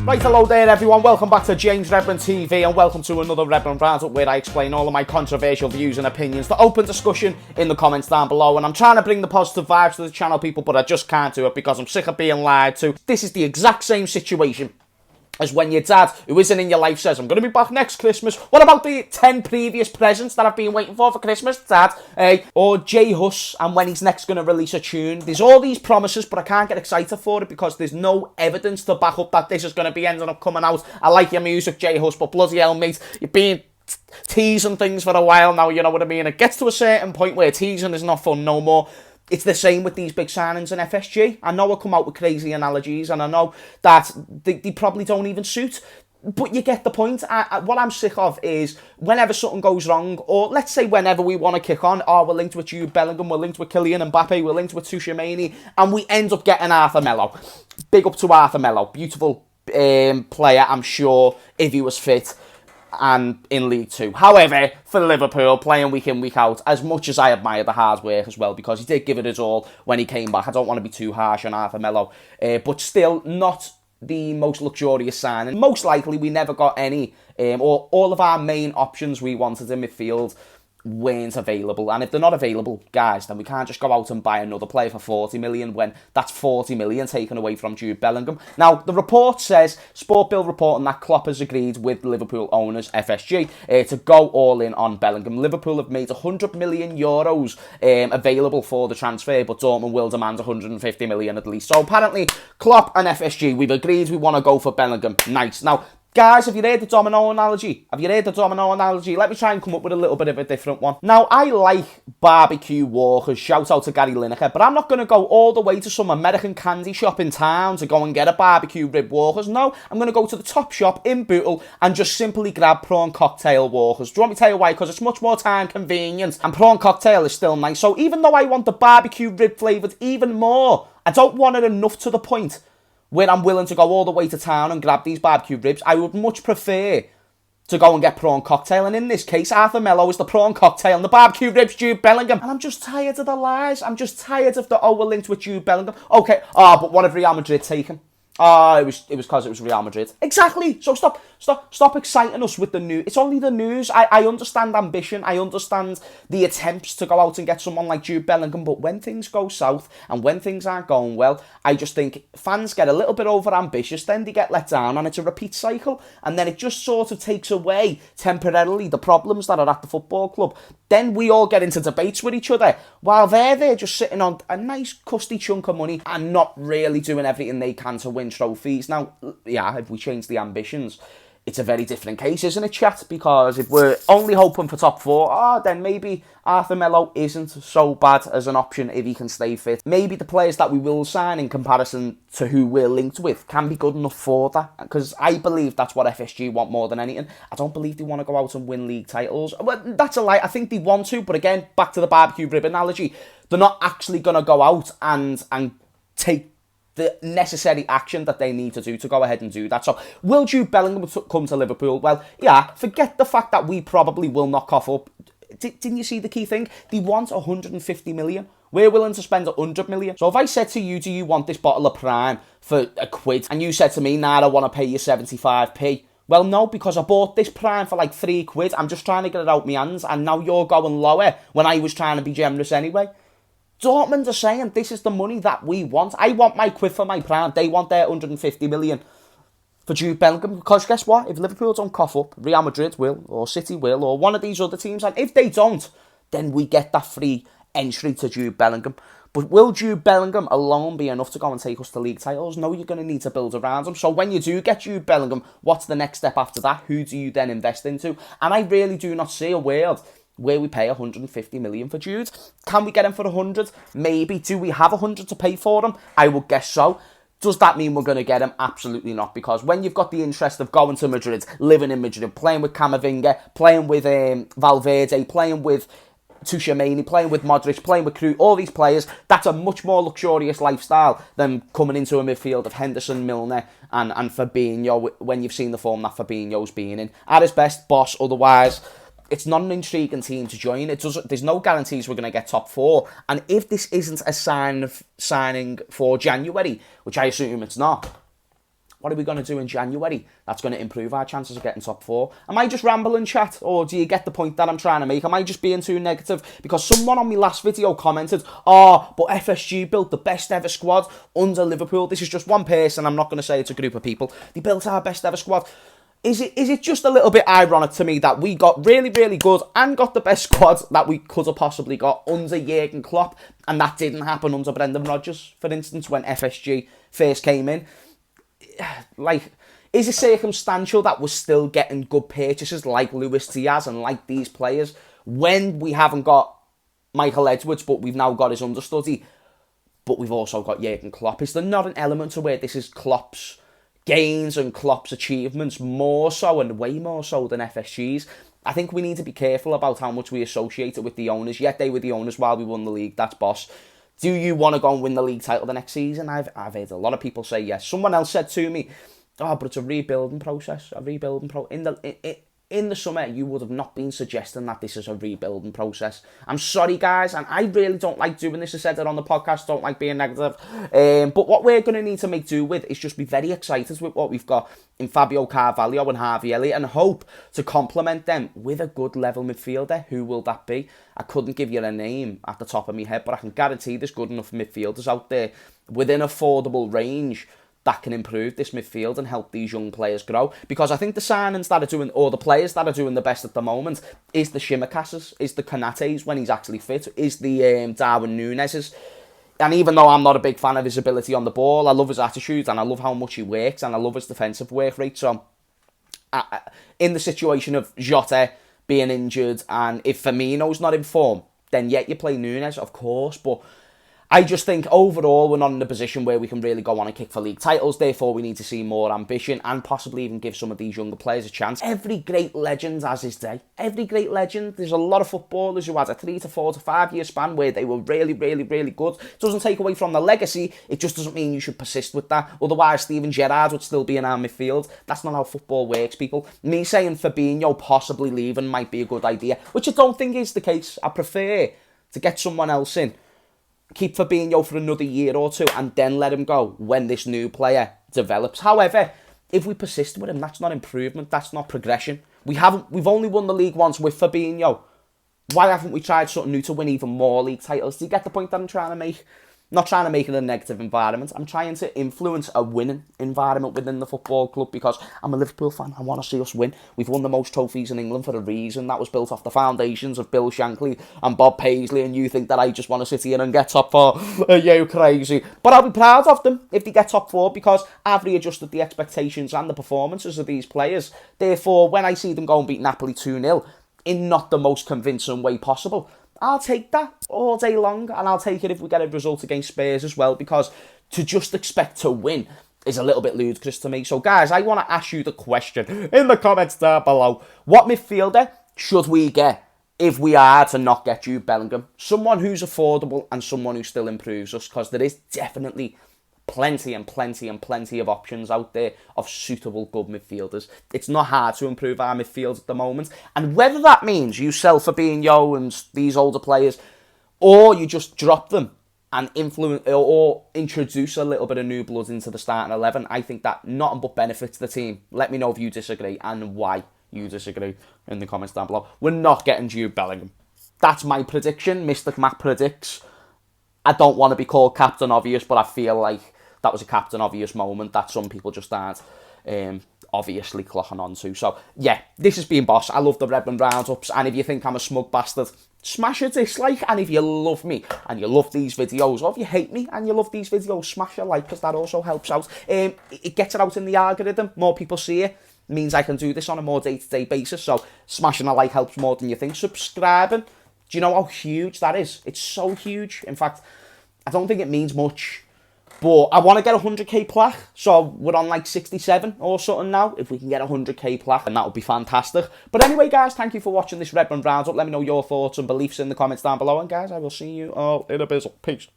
Right, hello there everyone, welcome back to James Redmond TV and welcome to another Redmond Roundup where I explain all of my controversial views and opinions for open discussion in the comments down below. And I'm trying to bring the positive vibes to the channel, people, but I just can't do it because I'm sick of being lied to. This is the exact same situation as when your dad, who isn't in your life, says, I'm going to be back next Christmas. What about the 10 previous presents that I've been waiting for Christmas, Dad? Or Jay Huss, and when he's next going to release a tune. There's all these promises, but I can't get excited for it because there's no evidence to back up that this is going to be ending up coming out. I like your music, Jay Huss, but bloody hell, mate, you've been teasing things for a while now, you know what I mean? It gets to a certain point where teasing is not fun no more. It's the same with these big signings in FSG. I know I come out with crazy analogies, and I know that they probably don't even suit, but you get the point. What I'm sick of is whenever something goes wrong, or let's say whenever we want to kick on, we're linked with Jude Bellingham, we're linked with Kylian Mbappe, we're linked with Tuchemani, and we end up getting Arthur Melo. Big up to Arthur Melo. Beautiful player, I'm sure, if he was fit and in League Two. However, for Liverpool, playing week in, week out, as much as I admire the hard work as well, because he did give it his all when he came back, I don't want to be too harsh on Arthur Melo, but still not the most luxurious signing. Most likely we never got any, or all of our main options we wanted in midfield weren't available, and if they're not available, guys, then we can't just go out and buy another player for 40 million when that's 40 million taken away from Jude Bellingham. Now, the report says, Sport Bill reporting that Klopp has agreed with Liverpool owners FSG to go all in on Bellingham. Liverpool have made 100 million euros available for the transfer, but Dortmund will demand 150 million at least. So apparently, Klopp and FSG, we've agreed we want to go for Bellingham. Nice. Now, guys, have you heard the domino analogy? Let me try and come up with a little bit of a different one. Now, I like barbecue walkers. Shout out to Gary Lineker. But I'm not going to go all the way to some American candy shop in town to go and get a barbecue rib walkers. No, I'm going to go to the top shop in Bootle and just simply grab prawn cocktail walkers. Do you want me to tell you why? Because it's much more time convenient. And prawn cocktail is still nice. So even though I want the barbecue rib flavoured even more, I don't want it enough to the point where I'm willing to go all the way to town and grab these barbecue ribs. I would much prefer to go and get prawn cocktail. And in this case, Arthur Melo is the prawn cocktail and the barbecue ribs, Jude Bellingham. And I'm just tired of the lies. I'm just tired of the, we're linked with Jude Bellingham. Okay, but what if Real Madrid take him? It was because it was Real Madrid. Exactly. So stop exciting us with the news. It's only the news. I understand ambition. I understand the attempts to go out and get someone like Jude Bellingham. But when things go south and when things aren't going well, I just think fans get a little bit over ambitious. Then they get let down and it's a repeat cycle. And then it just sort of takes away temporarily the problems that are at the football club. Then we all get into debates with each other while they're just sitting on a nice custy chunk of money and not really doing everything they can to win trophies. Now, yeah, if we change the ambitions, it's a very different case, isn't it, chat? Because if we're only hoping for top four, then maybe Arthur Melo isn't so bad as an option if he can stay fit. Maybe the players that we will sign in comparison to who we're linked with can be good enough for that. Because I believe that's what FSG want more than anything. I don't believe they want to go out and win league titles. Well, that's a lie. I think they want to, but again, back to the barbecue rib analogy, they're not actually going to go out and take the necessary action that they need to do to go ahead and do that. So, will Jude Bellingham come to Liverpool? Well, yeah, forget the fact that we probably will not cough up. Didn't you see the key thing? They want 150 million. We're willing to spend 100 million. So if I said to you, do you want this bottle of Prime for £1? And you said to me, nah, I want to pay you 75p. Well, no, because I bought this Prime for like £3. I'm just trying to get it out my hands. And now you're going lower when I was trying to be generous anyway. Dortmund are saying this is the money that we want. I want my quid for my Prime. They want their 150 million for Jude Bellingham. Because guess what? If Liverpool don't cough up, Real Madrid will, or City will, or one of these other teams. And if they don't, then we get that free entry to Jude Bellingham. But will Jude Bellingham alone be enough to go and take us to league titles? No, you're going to need to build around him. So when you do get Jude Bellingham, what's the next step after that? Who do you then invest into? And I really do not see a world where we pay 150 million for Jude. Can we get him for 100? Maybe. Do we have 100 to pay for him? I would guess so. Does that mean we're going to get him? Absolutely not. Because when you've got the interest of going to Madrid, living in Madrid, playing with Camavinga, playing with Valverde, playing with Tuchemani, playing with Modric, playing with Kroos, all these players, that's a much more luxurious lifestyle than coming into a midfield of Henderson, Milner and Fabinho when you've seen the form that Fabinho's been in. At his best, boss, otherwise it's not an intriguing team to join. There's no guarantees we're going to get top four. And if this isn't a signing for January, which I assume it's not, What are we going to do in January that's going to improve our chances of getting top 4? Am I just rambling, chat? Or do you get the point that I'm trying to make? Am I just being too negative? Because someone on my last video commented, oh, but FSG built the best ever squad under Liverpool. This is just one person. I'm not going to say it's a group of people. They built our best ever squad. Is it just a little bit ironic to me that we got really, really good and got the best squad that we could have possibly got under Jurgen Klopp, and that didn't happen under Brendan Rodgers, for instance, when FSG first came in? Like, is it circumstantial that we're still getting good purchases like Luis Diaz and like these players when we haven't got Michael Edwards, but we've now got his understudy, but we've also got Jurgen Klopp? Is there not an element to where this is Klopp's gains and Klopp's achievements more so and way more so than FSG's? I think we need to be careful about how much we associate it with the owners. Yet they were the owners while we won the league. That's boss. Do you want to go and win the league title the next season? I've heard a lot of people say yes. Someone else said to me, oh, but it's a rebuilding process. In the summer, you would have not been suggesting that this is a rebuilding process. I'm sorry, guys, and I really don't like doing this. I said it on the podcast, don't like being negative. But what we're going to need to make do with is just be very excited with what we've got in Fabio Carvalho and Harvey Elliott, and hope to complement them with a good level midfielder. Who will that be? I couldn't give you a name at the top of my head, but I can guarantee there's good enough midfielders out there within affordable range that can improve this midfield and help these young players grow. Because I think the signings that are doing, or the players that are doing the best at the moment, is the Shimakases, is the Konates when he's actually fit, is the Darwin Núñez's. And even though I'm not a big fan of his ability on the ball, I love his attitude and I love how much he works and I love his defensive work rate. So, in the situation of Jota being injured and if Firmino's not in form, then yet you play Núñez, of course, but I just think overall we're not in a position where we can really go on and kick for league titles. Therefore, we need to see more ambition and possibly even give some of these younger players a chance. Every great legend has his day. Every great legend. There's a lot of footballers who had a 3 to 4 to 5 year span where they were really, really, really good. It doesn't take away from the legacy. It just doesn't mean you should persist with that. Otherwise, Steven Gerrard would still be in our midfield. That's not how football works, people. Me saying Fabinho possibly leaving might be a good idea, which I don't think is the case. I prefer to get someone else in, keep Fabinho for another year or two, and then let him go when this new player develops. However, if we persist with him, that's not improvement, that's not progression. We've only won the league once with Fabinho. Why haven't we tried something new to win even more league titles? Do you get the point that I'm trying to make? Not trying to make it a negative environment. I'm trying to influence a winning environment within the football club because I'm a Liverpool fan. I want to see us win. We've won the most trophies in England for a reason. That was built off the foundations of Bill Shankly and Bob Paisley, and you think that I just want to sit here and get top 4? Are you crazy? But I'll be proud of them if they get top 4 because I've readjusted the expectations and the performances of these players. Therefore, when I see them go and beat Napoli 2-0 in not the most convincing way possible, I'll take that all day long, and I'll take it if we get a result against Spurs as well, because to just expect to win is a little bit ludicrous to me. So, guys, I want to ask you the question in the comments down below. What midfielder should we get if we are to not get Jude Bellingham? Someone who's affordable and someone who still improves us, because there is definitely plenty of options out there of suitable good midfielders. It's not hard to improve our midfield at the moment, and whether that means you sell Fabinho and these older players, or you just drop them and influence or introduce a little bit of new blood into the starting 11, I think that nothing but benefits the team. Let me know if you disagree and why you disagree in the comments down below. We're not getting Jude Bellingham. That's my prediction. Mr. Matt predicts. I don't want to be called Captain Obvious, but I feel like that was a Captain Obvious moment that some people just aren't obviously clocking on to. So, yeah, this has been Boss. I love the Redman Roundups, and if you think I'm a smug bastard, smash a dislike. And if you love me and you love these videos, or if you hate me and you love these videos, smash a like, because that also helps out. It gets it out in the algorithm. More people see it. Means I can do this on a more day-to-day basis. So, smashing a like helps more than you think. Subscribing, do you know how huge that is? It's so huge. In fact, I don't think it means much. But I want to get a 100k plaque, so we're on like 67 or something now. If we can get a 100k plaque, then that would be fantastic. But anyway, guys, thank you for watching this Redman Roundup. Let me know your thoughts and beliefs in the comments down below. And guys, I will see you all in a bit. Peace.